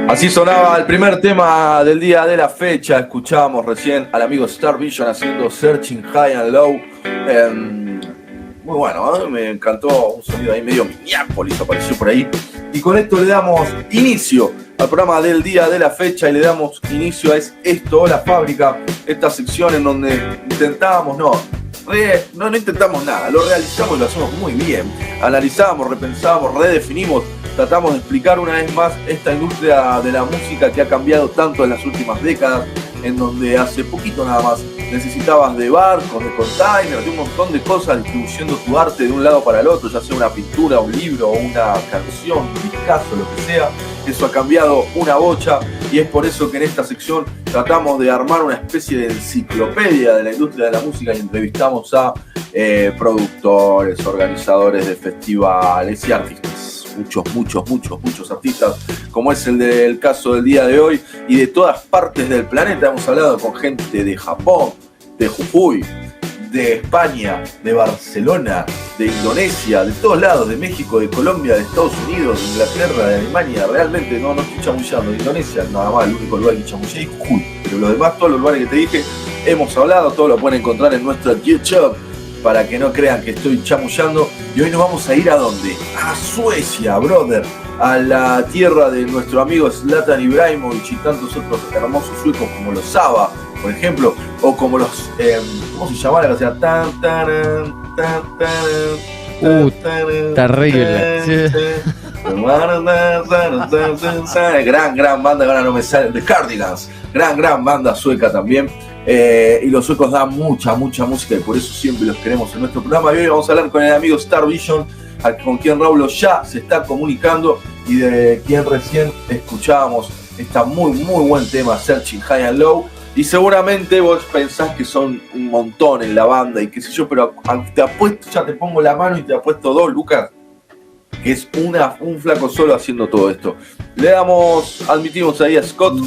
Así sonaba el primer tema del día de la fecha. Escuchábamos recién al amigo Star Vision haciendo Searching High and Low. Muy bueno, me encantó, un sonido ahí medio Minneapolis apareció por ahí. Y con esto le damos inicio al programa del día de la fecha y le damos inicio a esto, la fábrica, esta sección en donde intentamos, no intentamos nada, lo realizamos y lo hacemos muy bien. Analizamos, repensamos, redefinimos, tratamos de explicar una vez más esta industria de la música que ha cambiado tanto en las últimas décadas, en donde hace poquito nada más necesitabas de barcos, de containers, de un montón de cosas distribuyendo tu arte de un lado para el otro, ya sea una pintura, un libro, una canción, un Picasso, lo que sea. Eso ha cambiado una bocha y es por eso que en esta sección tratamos de armar una especie de enciclopedia de la industria de la música y entrevistamos a productores, organizadores de festivales y artistas. Muchos artistas, como es el caso del día de hoy, y de todas partes del planeta. Hemos hablado con gente de Japón, de Jujuy, de España, de Barcelona, de Indonesia, de todos lados, de México, de Colombia, de Estados Unidos, de Inglaterra, de Alemania. Realmente no estoy chamullando. De Indonesia, nada más, el único lugar que chamullé es Jujuy. Pero los demás, todos los lugares que te dije, hemos hablado, todos lo pueden encontrar en nuestro YouTube, para que no crean que estoy chamullando. Y hoy nos vamos a ir ¿a dónde? A Suecia, brother, a la tierra de nuestro amigo Zlatan Ibrahimovic y tantos otros hermosos suecos como los Saba, por ejemplo, o como los, ¿cómo se llamaba la canción? Terrible. Gran banda, ahora no me sale, The Cardigans, gran banda sueca también. Y los suecos dan mucha música y por eso siempre los queremos en nuestro programa. Y hoy vamos a hablar con el amigo Star Vision, con quien Raúl ya se está comunicando y de quien recién escuchábamos esta muy buen tema, Searching High and Low. Y seguramente vos pensás que son un montón en la banda y qué sé yo, pero te apuesto, ya te pongo la mano y te apuesto 2, Lucas, que es un flaco solo haciendo todo esto. Admitimos ahí a Scott.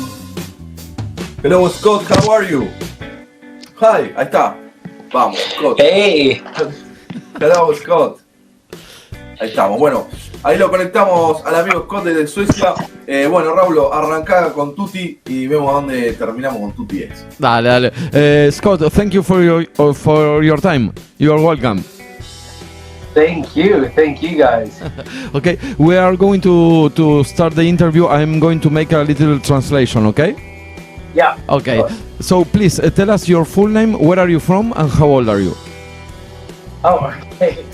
Hello Scott, how are you? Hi, ahí está. Vamos, Scott. Hey. Hello Scott. Ahí estamos. Bueno, ahí lo conectamos al amigo Scott desde Suecia. Bueno, Raúl, arrancá con Tutti y vemos a dónde terminamos con Tutti. Dale. Scott, thank you for your time. You are welcome. Thank you guys. Okay, we are going to start the interview. I'm going to make a little translation, okay? Yeah. Okay, so please tell us your full name, where are you from, and how old are you? Oh, okay.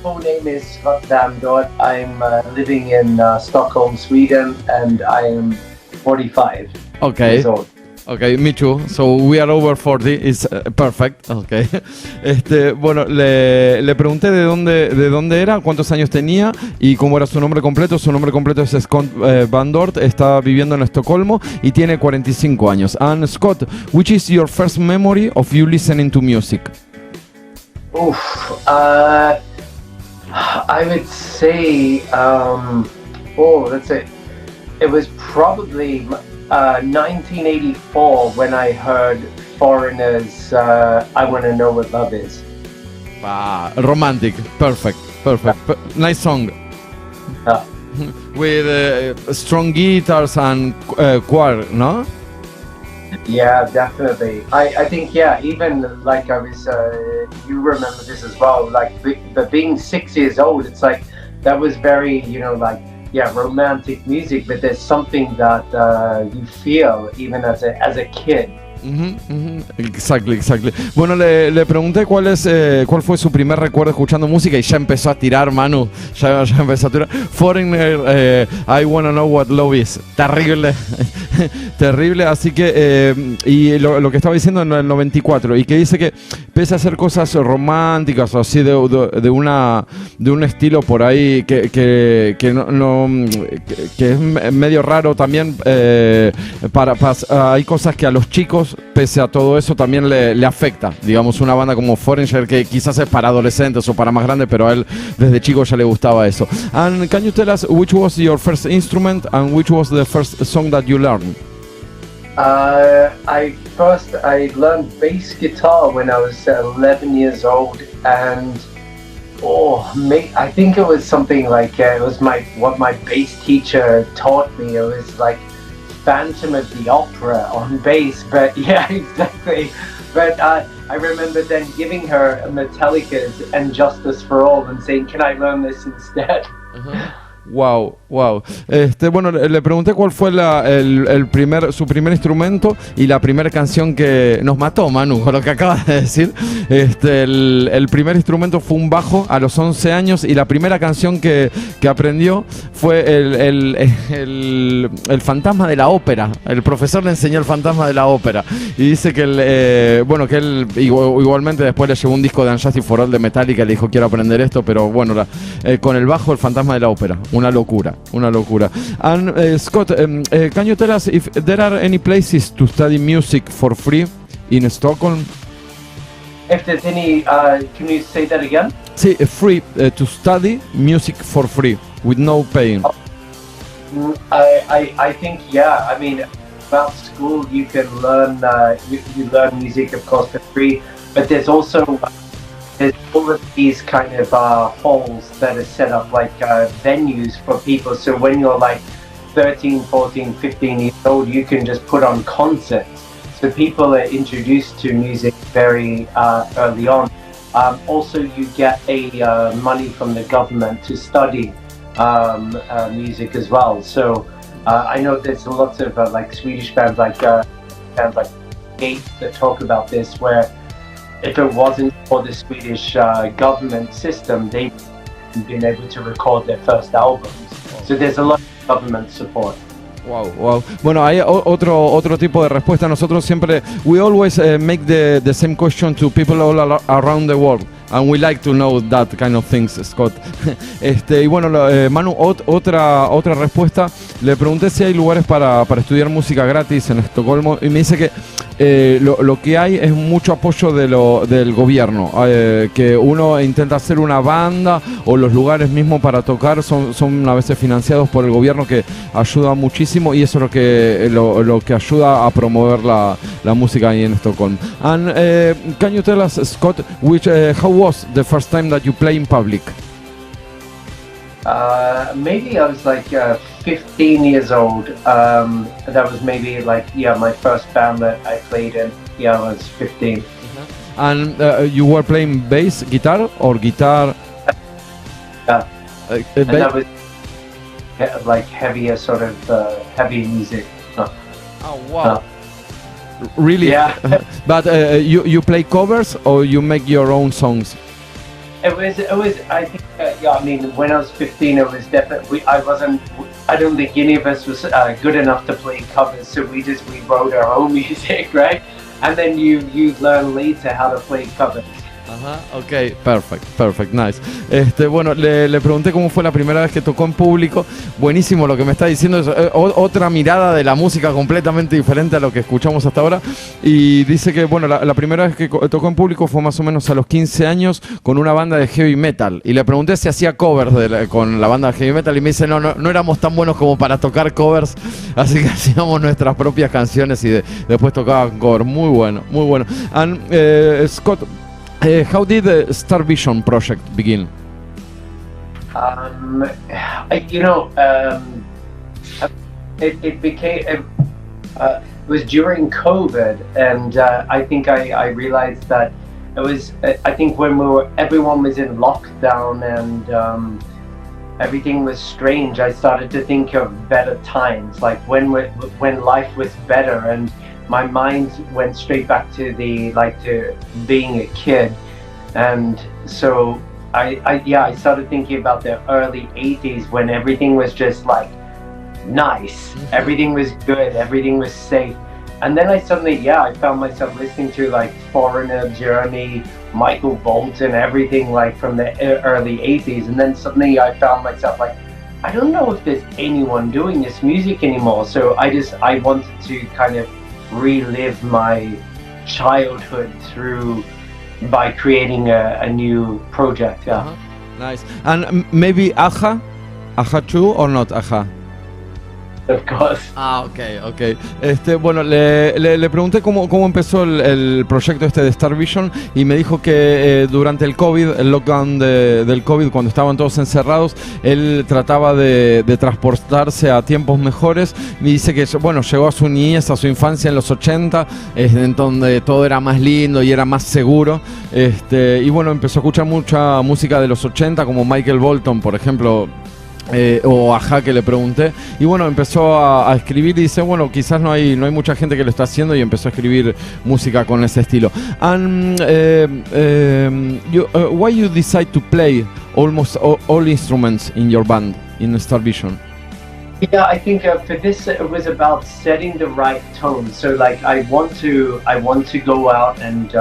Full name is Scott Damdort. I'm living in Stockholm, Sweden, and I am 45 years old. Okay, me too. So we are over 40. It's perfect. Okay. Bueno, le pregunté de dónde era, cuántos años tenía y cómo era su nombre completo. Su nombre completo es Scott Van Dort. Está viviendo en Estocolmo y tiene 45 años. And Scott, which is your first memory of you listening to music? I would say, let's say, it was probably 1984 when I heard Foreigner's I Wanna Know What Love Is. Romantic. Perfect. Nice song. With strong guitars and choir, no? Yeah, definitely. I think, even like I was, you remember this as well, like the being 6 years old, it's like, that was very, romantic music, but there's something that you feel even as a kid. Exactly. Bueno, le pregunté cuál fue su primer recuerdo escuchando música y ya empezó a tirar, Manu. Ya empezó a tirar. Foreigner, I Wanna Know What Love Is. Terrible. Así que, y lo que estaba diciendo en el 94, y que dice que pese a hacer cosas románticas o así de un estilo por ahí que es medio raro también, hay cosas que a los chicos, pese a todo eso, también le afecta. Digamos, una banda como Foreigner, que quizás es para adolescentes o para más grandes, pero a él desde chico ya le gustaba eso. And can you tell us which was your first instrument and which was the first song that you learned? I learned bass guitar when I was 11 years old, and I think it was something like it was what my bass teacher taught me. It was like Phantom of the Opera on bass, but yeah, exactly. But I remember then giving her Metallica's And Justice for All and saying, "Can I learn this instead?" Wow, wow. Bueno, le pregunté cuál fue su primer instrumento y la primera canción que nos mató, Manu, con lo que acabas de decir. El primer instrumento fue un bajo a los 11 años y la primera canción que aprendió fue el fantasma de la ópera. El profesor le enseñó el fantasma de la ópera y dice que él igualmente después le llevó un disco de Unjustice for All de Metallica y le dijo quiero aprender esto, pero bueno, con el bajo el fantasma de la ópera. Una locura. And Scott, can you tell us if there are any places to study music for free in Stockholm? If there's any, can you say that again? Sí, free to study music for free with no paying. I think yeah. I mean, about school you can learn you learn music of course for free, but there's also there's all of these kind of halls that are set up like venues for people. So when you're like 13, 14, 15 years old, you can just put on concerts. So people are introduced to music very early on. Also, you get money from the government to study music as well. So I know there's lots of like Swedish bands like Gate that talk about this, where if it wasn't for the Swedish government system, they wouldn't have been able to record their first albums. So there's a lot of government support. Wow. Bueno, hay otro tipo de respuesta. Nosotros siempre, we always make the same question to people all around the world. And we like to know that kind of things, Scott. Y bueno, Manu, otra respuesta. Le pregunté si hay lugares para estudiar música gratis en Estocolmo y me dice que lo que hay es mucho apoyo del gobierno, que uno intenta hacer una banda o los lugares mismos para tocar son a veces financiados por el gobierno, que ayuda muchísimo y eso es lo que ayuda a promover la música ahí en Estocolmo. And can you tell us, Scott, how was the first time that you play in public? Maybe I was like 15 years old. That was maybe like, my first band that I played in. I was 15. And you were playing bass, guitar, or guitar? Yeah. And that was like heavier sort of heavy music. Oh, wow. Really? Yeah. But you play covers or you make your own songs? It was. I think. I mean, when I was 15, it was definitely. I don't think any of us was good enough to play covers, so we wrote our own music, right? And then you learn later how to play covers. Ok, perfect, nice. Bueno, le pregunté cómo fue la primera vez que tocó en público. Buenísimo lo que me está diciendo, es otra mirada de la música completamente diferente a lo que escuchamos hasta ahora. Y dice que, bueno, la primera vez que tocó en público fue más o menos a los 15 años con una banda de heavy metal. Y le pregunté si hacía covers con la banda de heavy metal y me dice, no éramos tan buenos como para tocar covers, así que hacíamos nuestras propias canciones y después tocaban covers. Muy bueno. And Scott, how did the Star Vision project begin? It became. It was during COVID, and I think I realized that it was. I think when everyone was in lockdown and everything was strange, I started to think of better times, like when life was better, and my mind went straight back to to being a kid. And so I started thinking about the early 80s when everything was just like nice, everything was good, everything was safe. And then I found myself listening to like Foreigner, Journey, Michael Bolton, everything like from the early 80s. And then suddenly I found myself like, I don't know if there's anyone doing this music anymore. So I wanted to kind of relive my childhood by creating a new project. Nice. And maybe Aja too, or not Aja? of course. Ok. Bueno, le pregunté cómo empezó el proyecto este de Star Vision y me dijo que durante el COVID, el lockdown del COVID, cuando estaban todos encerrados, él trataba de transportarse a tiempos mejores. Me dice que, bueno, llegó a su niñez, a su infancia en los 80, en donde todo era más lindo y era más seguro. Y bueno, empezó a escuchar mucha música de los 80, como Michael Bolton, por ejemplo, o Ajá, que le pregunté, y bueno, empezó a escribir y dice, bueno, quizás no hay mucha gente que lo está haciendo, y empezó a escribir música con ese estilo. And why you decide to play almost all instruments in your band in Star Vision? Yeah, I think for this it was about setting the right tone. So like I want to go out and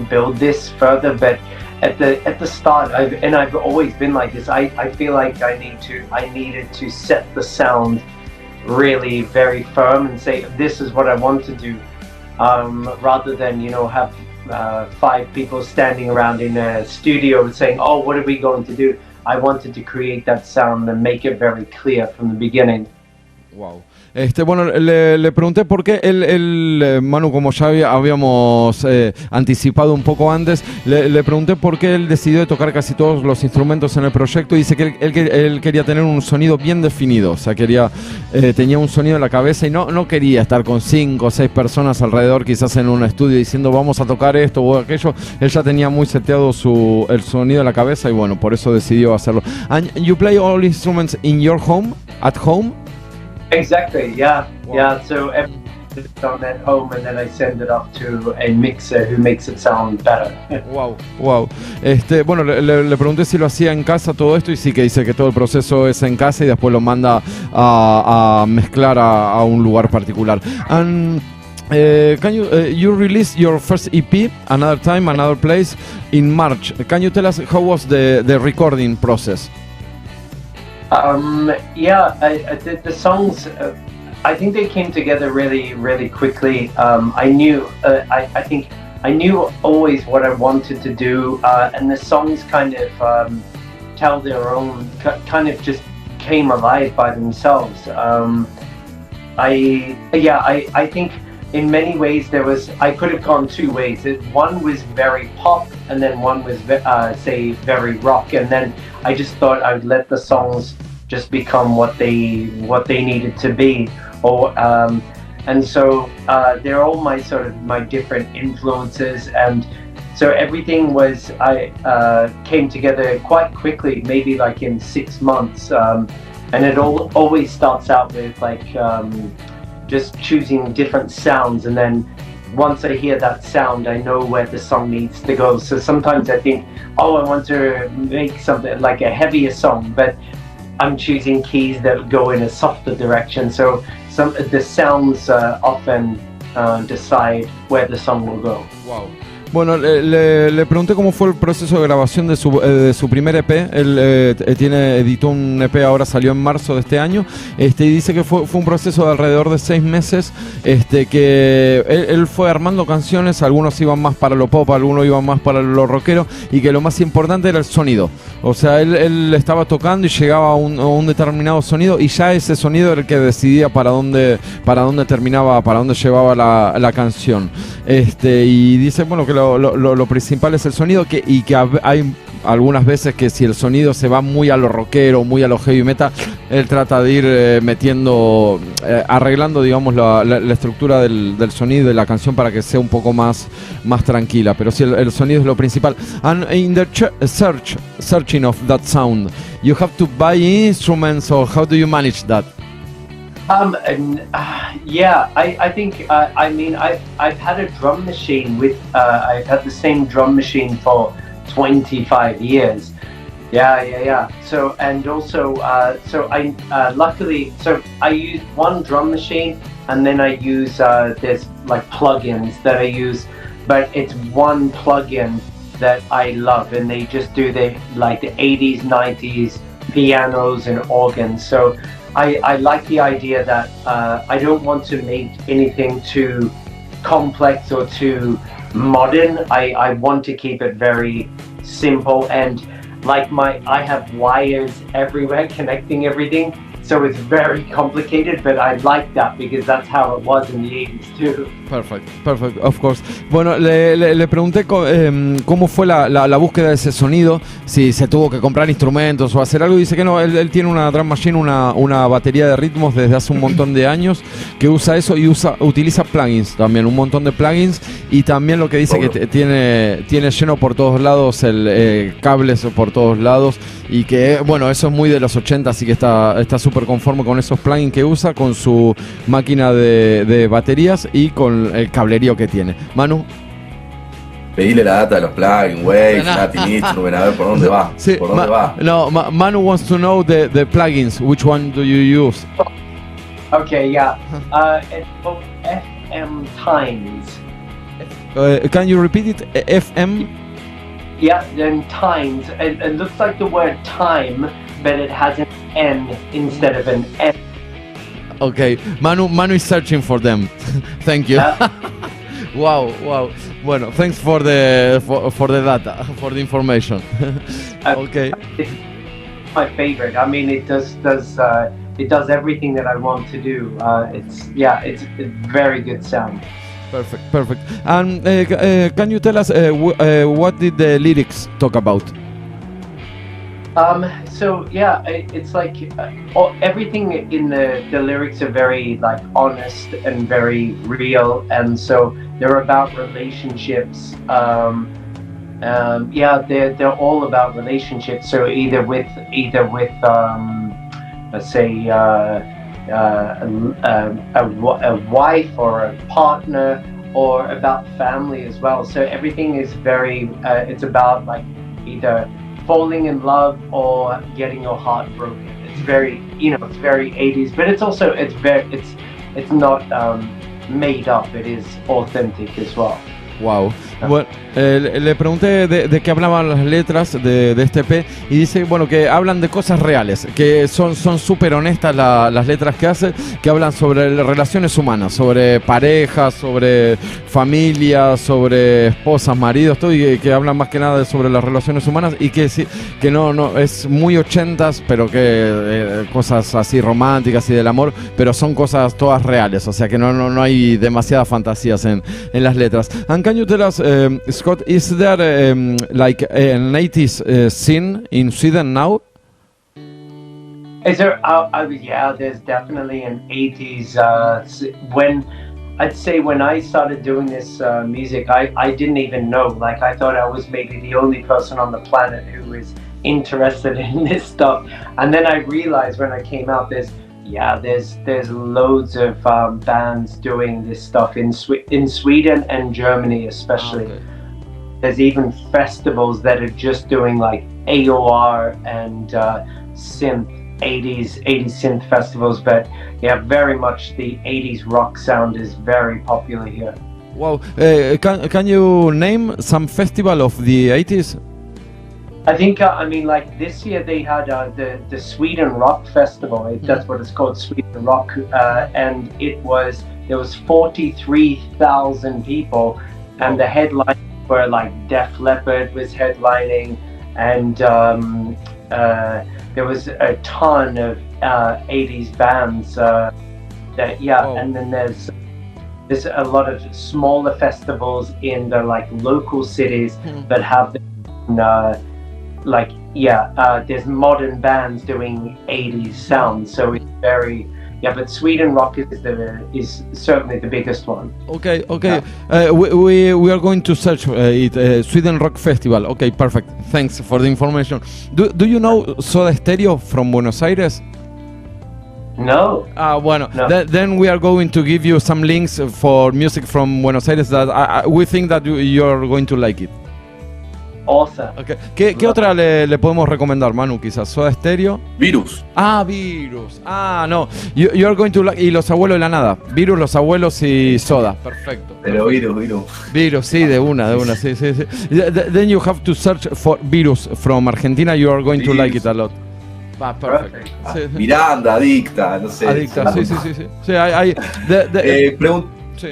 build this further, but at the start, I've always been like this. I feel like I needed to set the sound really very firm and say this is what I want to do, rather than have 5 people standing around in a studio saying, oh, what are we going to do? I wanted to create that sound and make it very clear from the beginning. Wow. Bueno, le pregunté por qué Manu, como ya habíamos anticipado un poco antes, le pregunté por qué él decidió tocar casi todos los instrumentos en el proyecto, y dice que él quería tener un sonido bien definido, o sea, tenía un sonido en la cabeza y no quería estar con 5 o 6 personas alrededor, quizás en un estudio, diciendo vamos a tocar esto o aquello. Él ya tenía muy seteado el sonido en la cabeza, y bueno, por eso decidió hacerlo. And you play all instruments in your home, at home? Exactly, yeah. Wow. Yeah, so everything's done at home and then I send it off to a mixer who makes it sound better. Wow. Bueno, le pregunté si lo hacía en casa todo esto, y sí, que dice que todo el proceso es en casa y después lo manda a mezclar a un lugar particular. And can you release your first EP, Another Time, Another Place, in March? Can you tell us how was the recording process? The songs, I think they came together really, really quickly. I knew, I think I knew always what I wanted to do, and the songs kind of tell their own, kind of just came alive by themselves. I think in many ways I could have gone 2 ways. One was very pop, and then one was say very rock, and then I just thought I would let the songs just become what they needed to be, and so they're all my different influences, and so everything came together quite quickly, maybe like in 6 months, and it always starts out with just choosing different sounds, and then once I hear that sound, I know where the song needs to go. So sometimes I think, I want to make something like a heavier song, but I'm choosing keys that go in a softer direction. So the sounds often decide where the song will go. Wow. Bueno, le pregunté cómo fue el proceso de grabación de su primer EP. Él editó un EP, ahora salió en marzo de este año, y dice que fue un proceso de alrededor de 6 meses, que él fue armando canciones, algunos iban más para lo pop, algunos iban más para lo rockero, y que lo más importante era el sonido. O sea, él estaba tocando y llegaba a un determinado sonido, y ya ese sonido era el que decidía para dónde terminaba, para dónde llevaba la canción. Y dice, bueno, que lo principal es el sonido, y que hay algunas veces que si el sonido se va muy a lo rockero, muy a lo heavy metal, él trata de ir arreglando, digamos, la estructura del sonido de la canción para que sea un poco más tranquila, pero sí, el sonido es lo principal. And in the searching of that sound, you have to buy instruments, or how do you manage that? I think I've had a drum machine I've had the same drum machine for 25 years. Yeah. So, and also, I luckily, I use one drum machine, and then I use there's like plugins that I use, but it's one plugin that I love, and they just do the 80s, 90s pianos and organs. So I like the idea that I don't want to make anything too complex or too modern. I want to keep it very simple, and like I have wires everywhere connecting everything. So it's very complicated, but I like that because that's how it was in the 80s too. Perfect, of course. Bueno, le pregunté cómo fue la búsqueda de ese sonido, si se tuvo que comprar instrumentos o hacer algo, y dice que no, él tiene una drum machine, una batería de ritmos desde hace un montón de años, que usa eso y utiliza plugins también, un montón de plugins, y también lo que dice que tiene lleno por todos lados, cables por todos lados, y que bueno, eso es muy de los 80, así que está súper conforme con esos plugins que usa, con su máquina de baterías y con el cablerío que tiene. Manu. Pedile la data de los plugins, Waves, Latin Instrument, a ver por dónde va. Sí, por dónde va. No, Manu wants to know the plugins. Which one do you use? Okay, yeah. It's called FM Times. Can you repeat it? FM? Yeah, then Times. It looks like the word time, but it has an N instead of an M. Okay, Manu is searching for them. Thank you. Wow. Bueno, thanks for the data, for the information. Okay. It's my favorite. I mean, it does everything that I want to do. It's a very good sound. Perfect. And can you tell us what did the lyrics talk about? So yeah, it's like everything in the lyrics are very like honest and very real, and so they're about relationships. They're all about relationships. So either with let's say a wife or a partner, or about family as well. So everything is very it's about like either falling in love or getting your heart broken. It's very, it's very 80s, but it's also it's not made up. It is authentic as well. Wow. Bueno, le pregunté de qué hablaban las letras de este EP, y dice, bueno, que hablan de cosas reales, que son súper honestas las letras que hace, que hablan sobre relaciones humanas, sobre parejas, sobre familias, sobre esposas, maridos, todo, y que hablan más que nada sobre las relaciones humanas, y que sí, que no es muy 80s, pero que cosas así románticas y del amor, pero son cosas todas reales, o sea que no hay demasiadas fantasías en las letras. And can you tell us, Scott, is there like an 80s scene in Sweden now? Is there? Yeah, there's definitely an 80s. When I started doing this music, I didn't even know. Like, I thought I was maybe the only person on the planet who is interested in this stuff. And then I realized when I came out, there's loads of bands doing this stuff in Sweden and Germany especially. Okay. There's even festivals that are just doing like AOR and synth 80s synth festivals, but yeah, very much the 80s rock sound is very popular here. Wow. Can you name some festival of the 80s? I think, like this year they had the Sweden Rock Festival. That's what it's called, Sweden Rock, and there was 43,000 people, and the headliners were like Def Leppard was headlining, and there was a ton of 80s bands. And then there's a lot of smaller festivals in the like local cities that have there's modern bands doing 80s sounds, so it's very but Sweden Rock is certainly the biggest one. Okay. We are going to search it, Sweden Rock Festival. Okay, perfect. Thanks for the information. Do you know Soda Stereo from Buenos Aires? No. Bueno, no. Then we are going to give you some links for music from Buenos Aires that we think that you're going to like it. Awesome. Okay. ¿Qué otra le podemos recomendar, Manu? Quizás Soda Stereo. Virus. Virus. No. You are going to like, y Los Abuelos de la Nada. Virus, Los Abuelos y Soda. Perfecto. Pero Virus. Virus, sí, de una. Sí. Then you have to search for Virus from Argentina. You are going to like it a lot. Perfect. Sí. Miranda, Adicta, no sé. Adicta, sí. Sí, hay. Pregunta. Sí.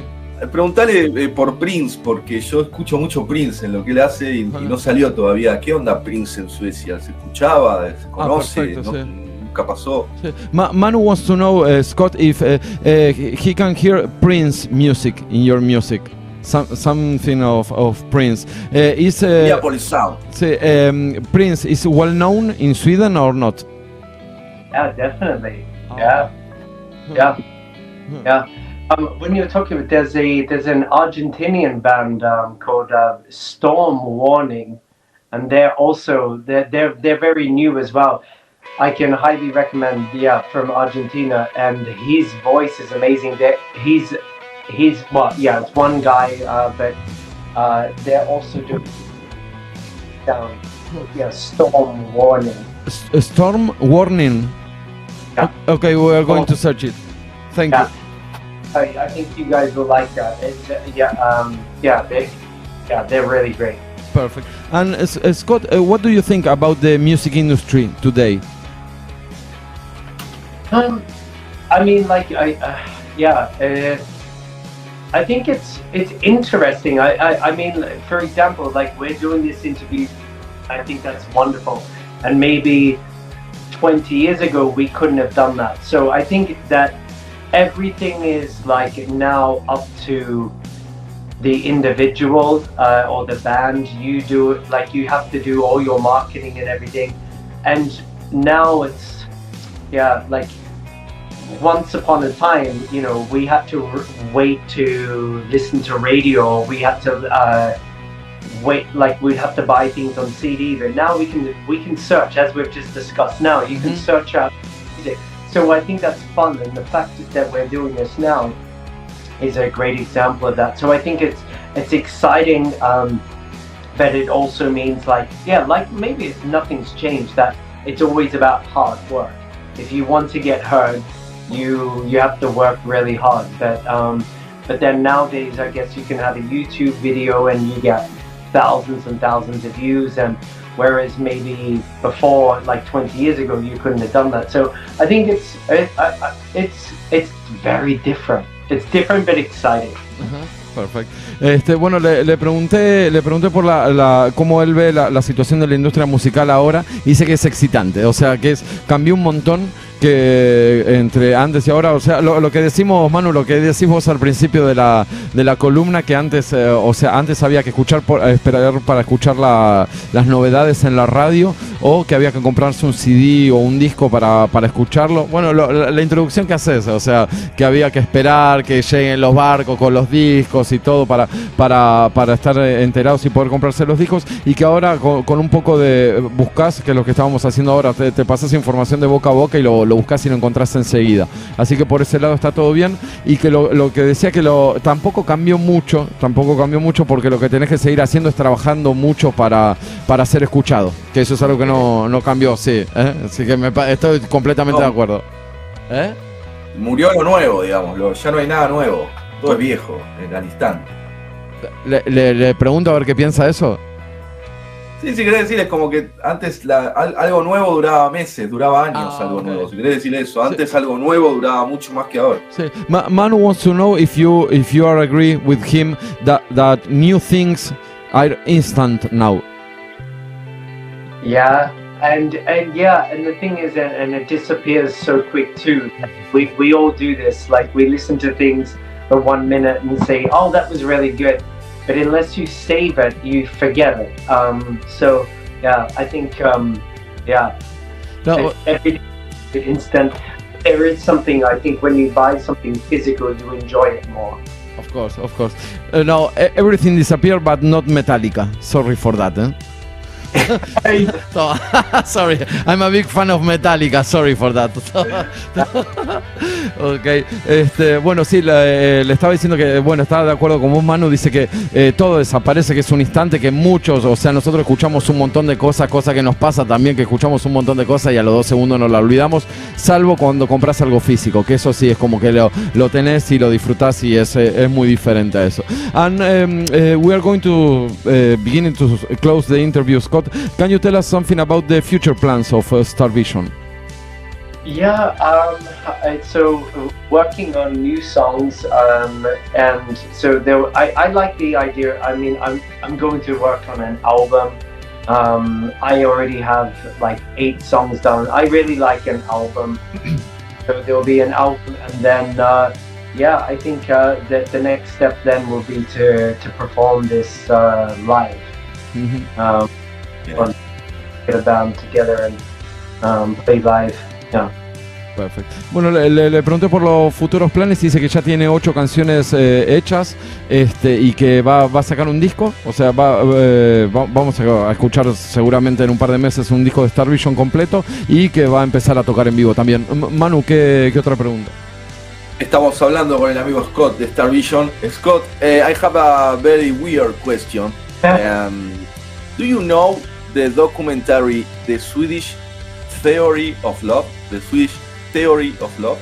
Preguntale por Prince, porque yo escucho mucho Prince en lo que él hace y no salió todavía. ¿Qué onda Prince en Suecia? ¿Se escuchaba? ¿Se conoce? Perfecto, sí. Nunca pasó. Sí. Manu wants to know, Scott, if he can hear Prince music in your music. Something of Prince. Is Minneapolis Sound. Prince is well known in Sweden or not? Yeah, definitely. Yeah. When you're talking about, there's an Argentinian band called Storm Warning, and they're very new as well. I can highly recommend. From Argentina, and his voice is amazing. He's it's one guy, but they're also doing Storm Warning. Storm Warning. Yeah. Okay, we are going to search it. Thank you. I think you guys will like that. They're really great. Perfect. And Scott, what do you think about the music industry today? I think it's interesting. I mean, for example, like we're doing this interview. I think that's wonderful, and maybe 20 years ago we couldn't have done that. So I think that everything is like now up to the individual or the band. You do it, like you have to do all your marketing and everything. And now it's like once upon a time, we had to wait to listen to radio. We had to wait, like we'd have to buy things on CD. But now we can search, as we've just discussed. Now you can search out music. So I think that's fun, and the fact that we're doing this now is a great example of that. So I think it's exciting, but it also means like maybe nothing's changed. That it's always about hard work. If you want to get heard, you have to work really hard. But then nowadays, I guess you can have a YouTube video and you get thousands and thousands of views, and whereas maybe before, like 20 years ago, you couldn't have done that. So I think it's very different. It's different but exciting. Perfecto. Bueno, le pregunté por cómo él ve la situación de la industria musical ahora, y dice que es excitante, o sea, que cambió un montón que entre antes y ahora, o sea, lo que decimos, Manu, lo que decimos al principio de la columna, que antes, antes había que esperar para escuchar las novedades en la radio, o que había que comprarse un CD o un disco para escucharlo. Bueno, la introducción que haces, o sea, que había que esperar que lleguen los barcos con los discos y todo para estar enterados y poder comprarse los discos, y que ahora con un poco de buscas, que es lo que estábamos haciendo ahora, te pasas información de boca a boca y lo buscas y lo encontrás enseguida. Así que por ese lado está todo bien, y que lo que decía que tampoco cambió mucho, porque lo que tenés que seguir haciendo es trabajando mucho para ser escuchado, que eso es algo que no cambió, sí, así que estoy completamente de acuerdo. Murió lo nuevo, digamos, ya no hay nada nuevo, todo es viejo, al instante. Le pregunto a ver qué piensa eso. Sí, si querés decir, es como que antes algo nuevo duraba meses, duraba años, algo nuevo. Si querés decir eso, antes algo nuevo duraba mucho más que ahora. Sí. Manu wants to know if you are agree with him that new things are instant now. Yeah, and the thing is, and it disappears so quick too. We all do this. Like we listen to things for 1 minute and say, "Oh, that was really good." But unless you save it, you forget it. I think, every instant, there is something, I think, when you buy something physical, you enjoy it more. Of course. Now, everything disappeared, but not Metallica. Sorry for that, Sorry, I'm a big fan of Metallica. Sorry for that. Okay. Bueno, sí, le estaba diciendo que, bueno, estaba de acuerdo con vos, Manu. Dice que todo desaparece, que es un instante, que muchos, o sea, nosotros escuchamos un montón de cosas, cosa que nos pasa también, que escuchamos un montón de cosas y a los 2 segundos nos la olvidamos, salvo cuando compras algo físico, que eso sí es como que lo tenés y lo disfrutás, y es muy diferente a eso. And we are going to beginning to close the interview, Scott. Can you tell us something about the future plans of Starvision? Yeah, so working on new songs, and so I like the idea. I mean, I'm going to work on an album. I already have like 8 songs done. I really like an album, so there will be an album, and then yeah, I think that the next step then will be to perform this live. Or get a band together and play live. Yeah. Perfecto. Bueno, le pregunté por los futuros planes y dice que ya tiene 8 canciones hechas, y que va a sacar un disco. O sea, vamos a escuchar seguramente en un par de meses un disco de Star Vision completo y que va a empezar a tocar en vivo también. Manu, ¿qué otra pregunta? Estamos hablando con el amigo Scott de Star Vision. Scott, I have a very weird question. Do you know the documentary The Swedish Theory of Love? The Swedish Theory of Love?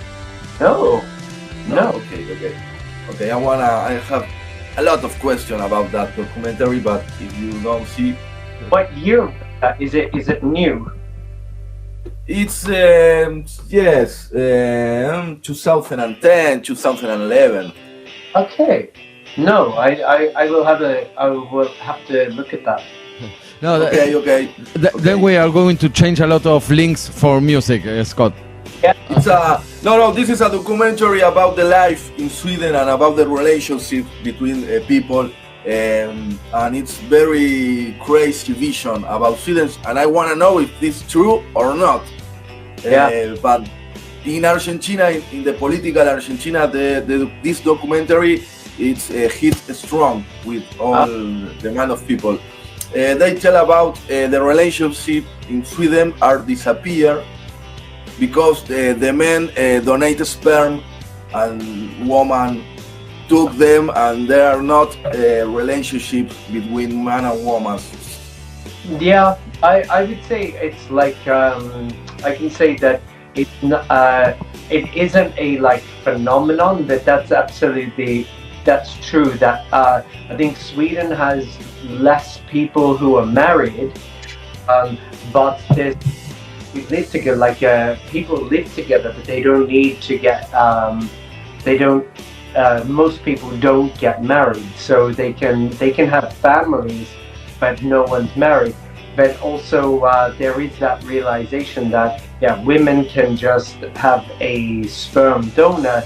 No. Okay. I have a lot of questions about that documentary, but if you don't see, what year is it? Is it new? It's 2010, 2011. Okay. No, I will have to look at that. No, Okay. Then we are going to change a lot of links for music, Scott. Yeah. It's this is a documentary about the life in Sweden and about the relationship between people, and it's very crazy vision about Sweden, and I want to know if this is true or not. Yeah. But in Argentina, in the political Argentina, this documentary it's hit strong with all the amount of people. They tell about the relationship in Sweden are disappear because the men donate sperm and woman took them, and there are not relationships between man and woman. Yeah, I would say it's like I can say that it isn't a like phenomenon, but that's true. That I think Sweden has less people who are married, but we live together. Like people live together, but they don't need to get. Most people don't get married, so they can have families, but no one's married. But also there is that realization that women can just have a sperm donor,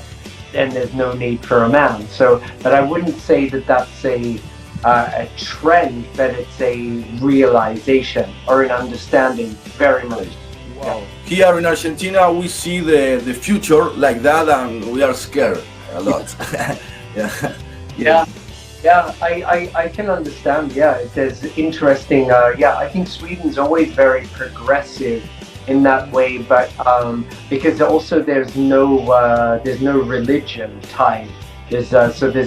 and there's no need for a man. So, but I wouldn't say that that's a trend, but it's a realization or an understanding, very much. Wow. Here in Argentina, we see the future like that, and we are scared a lot. Yeah, I can understand. Yeah, it is interesting. I think Sweden's always very progressive in that way, but because also there's no religion tied. There's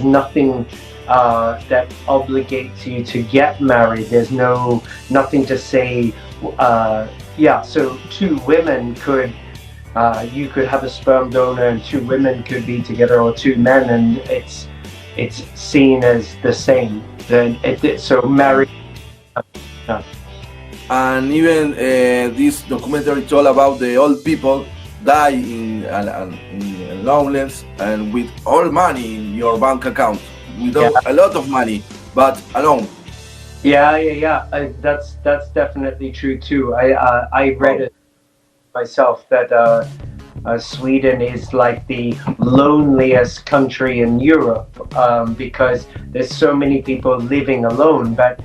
nothing that obligates you to get married. There's nothing to say. So 2 women could. You could have a sperm donor, and 2 women could be together, or 2 men, and it's seen as the same. Then so married. And even this documentary told about the old people die in loneliness and with all money in your bank account, without a lot of money, but alone. Yeah. That's definitely true too. I read it myself that Sweden is like the loneliest country in Europe because there's so many people living alone. But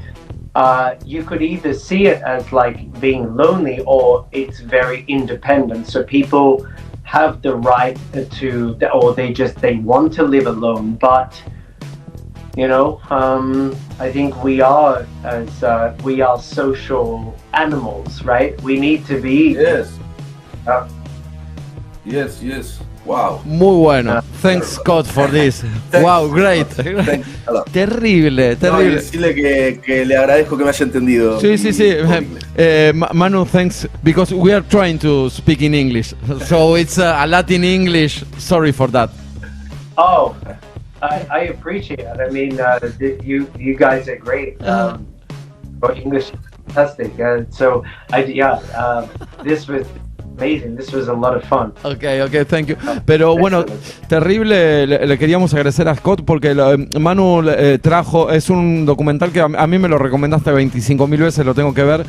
you could either see it as like being lonely, or it's very independent. So people have the right to, or they want to live alone. But I think we are social animals, right? We need to be. Yes. Wow. Muy bueno. Thanks, Scott, for this. Wow, great. Terrible. No, y decirle que le agradezco que me haya entendido. Sí. Manu, thanks, because we are trying to speak in English, so it's a Latin English. Sorry for that. Oh, I appreciate it. I mean, you guys are great. English, fantastic. This was amazing. This was a lot of fun. Okay, thank you. Pero bueno, terrible, le queríamos agradecer a Scott porque Manu trajo, es un documental que a mí me lo recomendaste 25.000 veces, lo tengo que ver,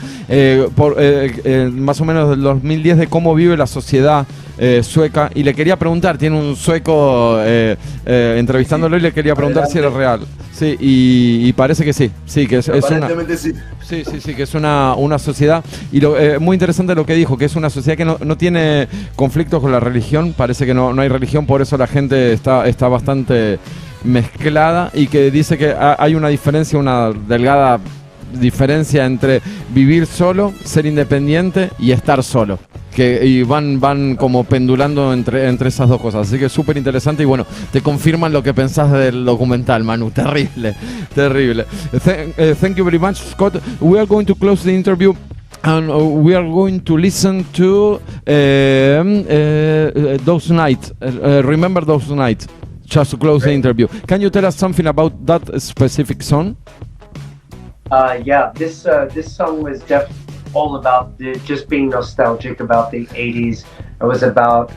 más o menos del 2010, de cómo vive la sociedad sueca, y le quería preguntar, tiene un sueco entrevistándolo y le quería preguntar si era real. Sí, y parece que sí, que es una... Sí. Sí, que es una sociedad, y muy interesante lo que dijo, que es una sociedad que no tiene conflictos con la religión, parece que no hay religión, por eso la gente está bastante mezclada, y que dice que hay una diferencia, una delgada diferencia entre vivir solo, ser independiente y estar solo, y van como pendulando entre esas dos cosas, así que es súper interesante. Y bueno, te confirman lo que pensás del documental, Manu. Terrible. Thank you very much, Scott. We are going to close the interview and we are going to listen to Those Nights. Remember Those Nights, just to close the interview. Can you tell us something about that specific song? Yeah, this song was definitely all about just being nostalgic about the 80s. It was about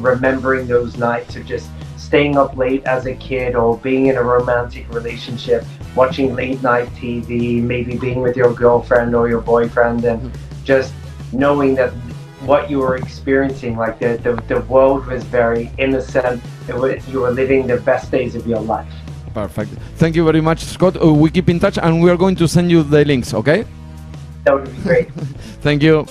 remembering those nights of just staying up late as a kid, or being in a romantic relationship, watching late night TV, maybe being with your girlfriend or your boyfriend, and just knowing that what you were experiencing, like the world was very innocent. You were living the best days of your life. Perfect. Thank you very much, Scott. We keep in touch and we are going to send you the links, okay? That would be great. Thank you.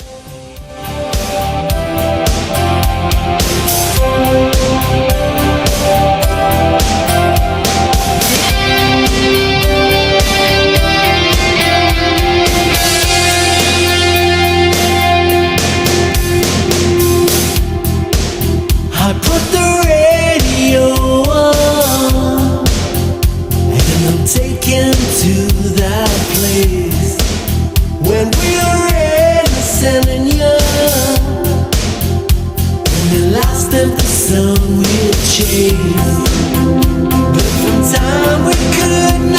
I put the radio on and I'm taken to that place when we were innocent and young, and the last of the sun we chased, but from time we could not